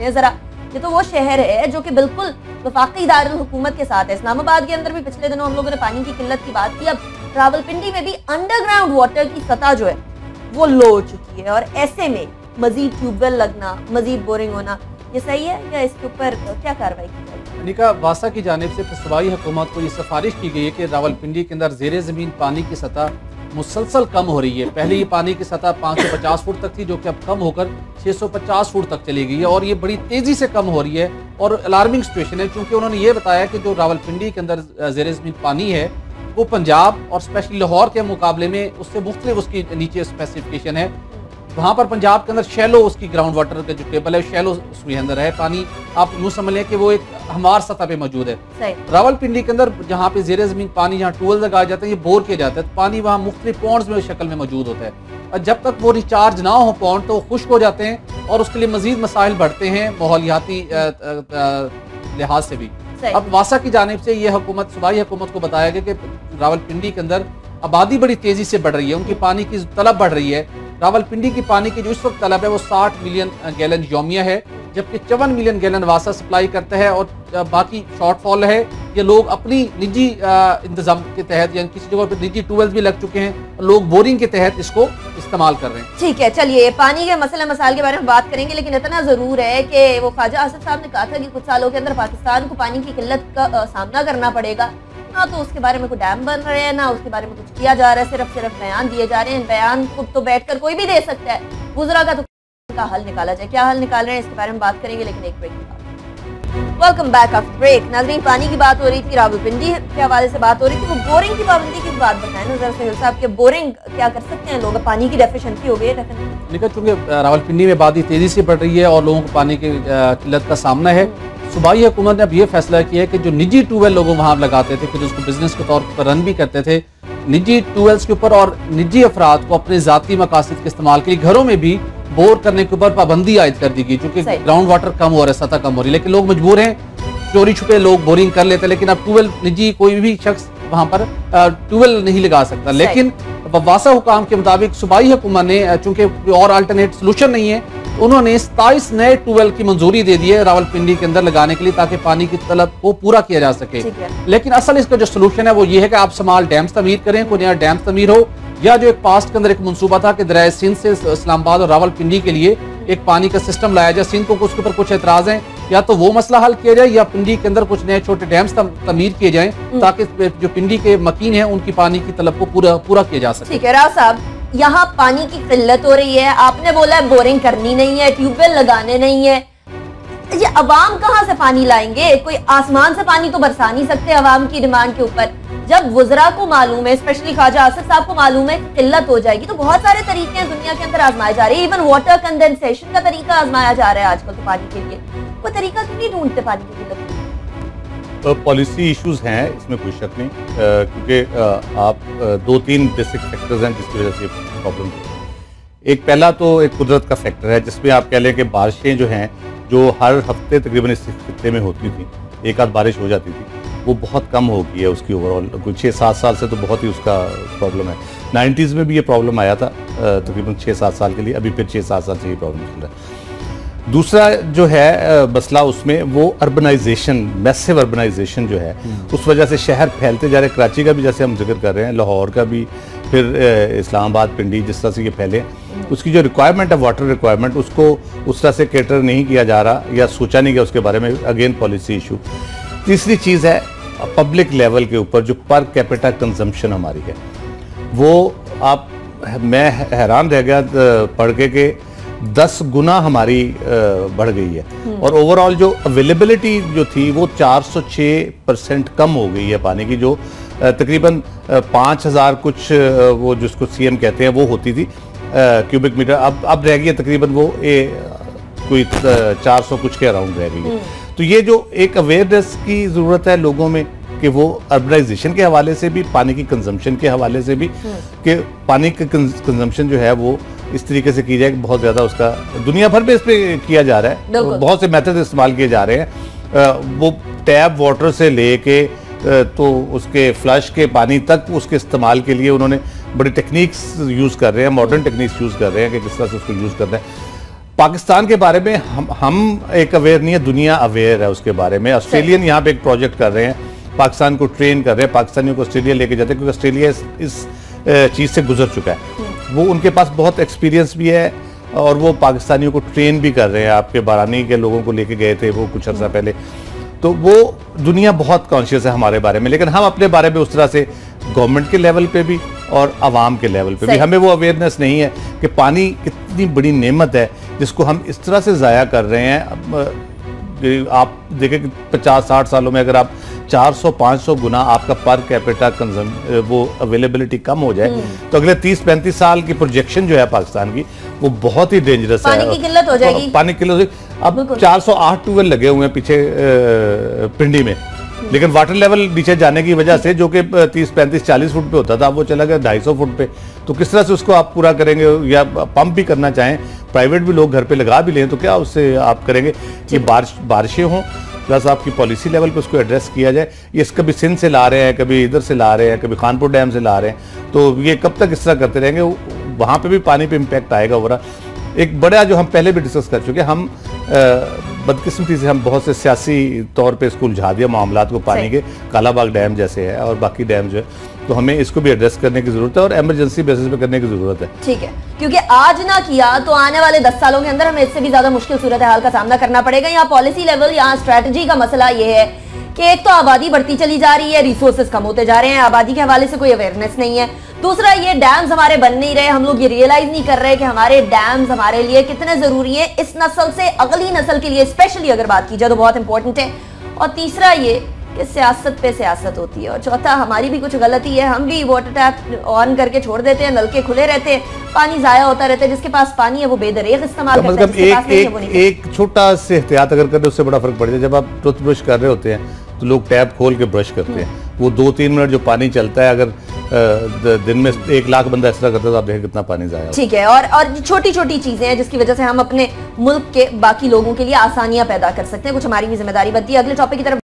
हैं जरा। ये तो वो शहर है जो कि बिल्कुल वफाकी दारुल हुकूमत के साथ है। इस्लामाबाद के अंदर भी पिछले दिनों हम लोगों ने पानी की किल्लत की बात की। अब रावलपिंडी में भी अंडरग्राउंड वाटर की सतह जो है वो लो हो चुकी है, और ऐसे में मजीद ट्यूबवेल लगना, मजीद बोरिंग होना, ये सही है या इसके ऊपर क्या कार्रवाई की जाएगी? निका वासा की जानिब से सूबाई हुकूमत को ये सिफारिश की गई है कि रावलपिंडी के अंदर ज़ेरे ज़मीन पानी की सतह मुसलसल कम हो रही है। पहले ये पानी की सतह 550 फुट तक थी, जो कि अब कम होकर 650 फुट तक चली गई है, और ये बड़ी तेज़ी से कम हो रही है और अलार्मिंग सिचुएशन है। क्योंकि उन्होंने ये बताया कि जो रावलपिंडी के अंदर ज़ेरे ज़मीन पानी है वो पंजाब और स्पेशली लाहौर के मुकाबले में उससे मुख्तलिफ उसकी नीचे स्पेसिफिकेशन है। वहाँ पर पंजाब के अंदर शैलो उसकी ग्राउंड वाटर का जो टेबल है शैलो उसके अंदर है पानी, आप यूँ समझ लें कि वो एक हमार सतह पे मौजूद है। रावलपिंडी के अंदर जहाँ पे ज़ेरे ज़मीन पानी, जहाँ ट्यूबवेल लगाए जाते हैं, ये बोर किया जाता है, तो पानी वहाँ मुख्तलिफ पॉन्ड्स में शक्ल में मौजूद होता है, और जब तक वो रिचार्ज ना हो पॉन्ड तो खुश्क हो जाते हैं और उसके लिए मजीद मसाइल बढ़ते हैं माहौलियाती लिहाज से भी। अब वासा की जानिब से ये हुकूमत, सूबाई हुकूमत को बताया गया कि रावलपिंडी के अंदर आबादी बड़ी तेजी से बढ़ रही है, उनकी पानी की तलब बढ़ रही है। रावलपिंडी की पानी की जो इस वक्त तलब है वो 60 मिलियन गैलन यौमिया है, जबकि 54 मिलियन गैलन वासा सप्लाई करता है, और बाकी शॉर्टफॉल है। ये लोग अपनी निजी इंतजाम के तहत या किसी जगह पर निजी ट्यूबवेल्स भी लग चुके हैं, लोग बोरिंग के तहत इसको इस्तेमाल कर रहे हैं। ठीक है, चलिए पानी के मसले मसाइल के बारे में बात करेंगे, लेकिन इतना जरूर है कि वो ख्वाजा आसिफ साहब ने कहा था कि कुछ सालों के अंदर पाकिस्तान को पानी की किल्लत का सामना करना पड़ेगा। ना तो उसके बारे में कोई डैम बन रहे हैं, ना उसके बारे में कुछ किया जा रहा है, सिर्फ बयान दिए जा रहे हैं। बयान को तो बैठकर कोई भी दे सकता है, गुजरा का तो का हल निकाला जाए। क्या हल निकाल रहे हैं इसके बारे में बात करेंगे, लेकिन एक ब्रेक के बाद। Welcome back after break. नाज़रीन, पानी की बात हो रही थी, रावलपिंडी के हवाले से बात हो रही थी, वो बोरिंग की पाबंदी की बात बताएं ना जरा सहील साहब, के बोरिंग क्या कर सकते हैं लोग? पानी की डेफिशिएंसी हो गई है डेफिनेटली, चूंकि रावलपिंडी में आबादी तेजी से बढ़ रही है और लोगों को पानी की किल्लत का सामना है। सूबाई हुकूमत ने अब ये फैसला किया है कि जो निजी ट्यूबवेल लोग वहाँ लगाते थे, फिर उसको बिजनेस के तौर पर रन भी करते थे, निजी ट्यूबवेल्स के ऊपर और निजी अफराद को अपने ज़ाती मकासद के इस्तेमाल के लिए घरों में भी बोर करने के ऊपर पाबंदी आयद कर दी गई, क्योंकि ग्राउंड वाटर कम हो रहा है, सतह कम हो रही है, लेकिन लोग मजबूर हैं, चोरी छुपे लोग बोरिंग कर लेते हैं। लेकिन अब ट्यूबवेल निजी कोई भी शख्स वहाँ पर ट्यूबवेल नहीं लगा सकता। लेकिन वासा हुकाम के मुताबिक सूबाई हुकूमत ने, चूंकि और अल्टरनेट सोल्यूशन नहीं है, उन्होंने 27 नए ट्यूबवेल की मंजूरी दे दी है रावलपिंडी के अंदर लगाने के लिए, ताकि पानी की तलब को पूरा किया जा सके। लेकिन असल इसका जो सोल्यूशन है वो ये है कि आप समाल डैम्स तमीर करें, कोई नया डैम तमीर हो, या जो एक पास्ट के अंदर एक मंसूबा था कि दरिया सिंध से इस्लामाबाद और रावलपिंडी के लिए एक पानी का सिस्टम लाया जाए। सिंध को उसके ऊपर कुछ एतराज हैं, या तो वो मसला हल किया जाए या पिंडी के अंदर कुछ नए छोटे डैम्स तमीर किए जाएं, ताकि जो पिंडी के मकीन हैं उनकी पानी की तलब को पूरा किया जा सके। ठीक है राव साहब, यहाँ पानी की किल्लत हो रही है, आपने बोला है बोरिंग करनी नहीं है, ट्यूबवेल लगाने नहीं है, ये अवाम कहाँ से पानी लाएंगे? कोई आसमान से पानी तो बरसा नहीं सकते अवाम की डिमांड के ऊपर। जब वुज़रा को मालूम है, स्पेशली ख्वाजा आसिफ साहब को मालूम है किल्लत हो जाएगी, तो बहुत सारे तरीके हैं दुनिया के अंदर आजमाए जा रहे हैं। इवन वाटर कंडेंसेशन का तरीका आजमाया जा रहा है आजकल तो पानी के लिए। कोई तरीका क्यों नहीं ढूंढते पानी की किल्लत? पॉलिसी इश्यूज हैं, इसमें कोई शक नहीं, क्योंकि आप 2-3 बेसिक फैक्टर्स हैं जिसकी वजह से प्रॉब्लम है। एक पहला तो एक कुदरत का फैक्टर है, जिसमें आप कह लें कि बारिशें जो हैं, जो हर हफ्ते तकरीबन इस खित्ते में होती थी, एक आध बारिश हो जाती थी, वो बहुत कम हो गई है उसकी ओवरऑल। कोई 6-7 साल से तो बहुत ही उसका प्रॉब्लम है। 90s में भी ये प्रॉब्लम आया था तकरीबन 6-7 साल के लिए, अभी फिर 6-7 साल से ये प्रॉब्लम चल रहा है। दूसरा जो है मसला उसमें वो अर्बनाइजेशन, मैसिव अर्बनाइजेशन जो है, उस वजह से शहर फैलते जा रहे। कराची का भी जैसे हम जिक्र कर रहे हैं, लाहौर का भी, फिर इस्लामाबाद, पिंडी, जिस तरह से ये फैले, उसकी जो रिक्वायरमेंट है वाटर रिक्वायरमेंट, उसको उस तरह से कैटर नहीं किया जा रहा या सोचा नहीं गया उसके बारे में। Again policy issue. तीसरी चीज़ है पब्लिक लेवल के ऊपर जो पर कैपिटा कंजम्पशन हमारी है, वो मैं हैरान रह गया पढ़ के 10 गुना हमारी बढ़ गई है, और ओवरऑल जो अवेलेबिलिटी जो थी वो 406% कम हो गई है पानी की, जो तकरीबन 5000 कुछ वो जिसको सीएम कहते हैं वो होती थी क्यूबिक मीटर, अब रह गई है तकरीबन वो कोई 400 कुछ के अराउंड रह गई है। तो ये जो एक अवेयरनेस की ज़रूरत है लोगों में कि वो अर्बनाइजेशन के हवाले से भी, पानी की कंजम्पशन के हवाले से भी, कि पानी का कंजम्पशन जो है वो इस तरीके से की जाए कि बहुत ज़्यादा उसका दुनिया भर में इस पर किया जा रहा है, बहुत से मेथड इस्तेमाल किए जा रहे हैं। वो टैप वाटर से लेके तो उसके फ्लश के पानी तक उसके इस्तेमाल के लिए उन्होंने बड़ी टेक्निक्स यूज़ कर रहे हैं, मॉडर्न टेक्निक्स यूज़ कर रहे हैं कि किस तरह से उसको यूज़ करना है। पाकिस्तान के बारे में हम एक अवेयर नहीं है, दुनिया अवेयर है उसके बारे में। ऑस्ट्रेलियन यहाँ पे एक प्रोजेक्ट कर रहे हैं, पाकिस्तान को ट्रेन कर रहे हैं, पाकिस्तानियों को ऑस्ट्रेलिया लेके जाते हैं, क्योंकि ऑस्ट्रेलिया इस चीज़ से गुजर चुका है। वो उनके पास बहुत एक्सपीरियंस भी है और वो पाकिस्तानियों को ट्रेन भी कर रहे हैं। आपके बारानी के लोगों को लेके गए थे वो कुछ अर्सा पहले। तो वो दुनिया बहुत कॉन्शियस है हमारे बारे में, लेकिन हम अपने बारे में उस तरह से गवर्नमेंट के लेवल पे भी और आवाम के लेवल पे भी हमें वो अवेयरनेस नहीं है कि पानी कितनी बड़ी नेमत है जिसको हम इस तरह से ज़ाया कर रहे हैं। आप देखें कि 50-60 सालों में अगर आप 400-500 गुना आपका पर कैपिटा वो अवेलेबिलिटी कम हो जाए तो अगले 30-35 साल की प्रोजेक्शन जो है पाकिस्तान की वो बहुत ही डेंजरस है। पानी की किल्लत हो जाएगी। पानी की किल्लत हो जाएगी। अब 408 ट्यूबवेल लगे हुए हैं पीछे पिंडी में, लेकिन वाटर लेवल नीचे जाने की वजह से जो कि 30-35-40 फुट पे होता था वो चला गया 250 फुट पे। तो किस तरह से उसको आप पूरा करेंगे? या पंप भी करना चाहें, प्राइवेट भी लोग घर पे लगा भी लें तो क्या उससे आप करेंगे? ये बारिशें हों प्लस आपकी पॉलिसी लेवल पे उसको एड्रेस किया जाए। ये कभी सिंध से ला रहे हैं, कभी इधर से ला रहे हैं, कभी खानपुर डैम से ला रहे हैं, तो ये कब तक इस तरह करते रहेंगे? वहाँ पे भी पानी पे इम्पैक्ट आएगा ओवरऑल। एक बड़ा जो हम पहले भी डिस्कस कर चुके, हम बदकिस्मती से हम बहुत से सियासी तौर पे इसको उलझा दिया मामलात को पानी के, कालाबाग डैम जैसे है और बाकी डैम जो है, तो हमें इसको भी एड्रेस करने की जरूरत है और इमरजेंसी बेसिस पे करने की जरूरत है। ठीक है, क्योंकि आज ना किया तो आने वाले 10 सालों के अंदर हमें इससे भी ज्यादा मुश्किल सूरत हाल का सामना करना पड़ेगा। यहाँ पॉलिसी लेवल, यहाँ स्ट्रेटजी का मसला ये है कि एक तो आबादी बढ़ती चली जा रही है, रिसोर्सेज कम होते जा रहे हैं, आबादी के हवाले से कोई अवेयरनेस नहीं है। दूसरा, ये डैम्स हमारे बन नहीं रहे, हम लोग ये रियलाइज नहीं कर रहे कि हमारे डैम्स हमारे लिए कितने जरूरी है, इस नस्ल से अगली नस्ल के लिए स्पेशली अगर बात की जाए तो बहुत इंपॉर्टेंट है। और तीसरा ये कि सियासत पे सियासत होती है। और चौथा, हमारी भी कुछ गलती है, हम भी वाटर टैप ऑन करके छोड़ देते हैं, नलके खुले रहते हैं, पानी जाया होता रहता है। जिसके पास पानी है वो बेदरेग इस्तेमाल करता है, जिसके पास नहीं है वो नहीं। एक छोटा से एहतियात अगर करें उससे बड़ा फर्क पड़ जाए। जब आप टूथ ब्रश कर रहे होते हैं तो लोग टैप खोल के ब्रश करते हैं, वो 2-3 मिनट जो पानी चलता है, अगर दिन में 1 लाख बंदा इस तरह करता है तो आप देखें कितना पानी जाया। ठीक है, और छोटी छोटी चीजें हैं जिसकी वजह से हम अपने मुल्क के बाकी लोगों के लिए आसानियां पैदा कर सकते हैं, कुछ हमारी भी जिम्मेदारी बनती है। अगले टॉपिक की तरफ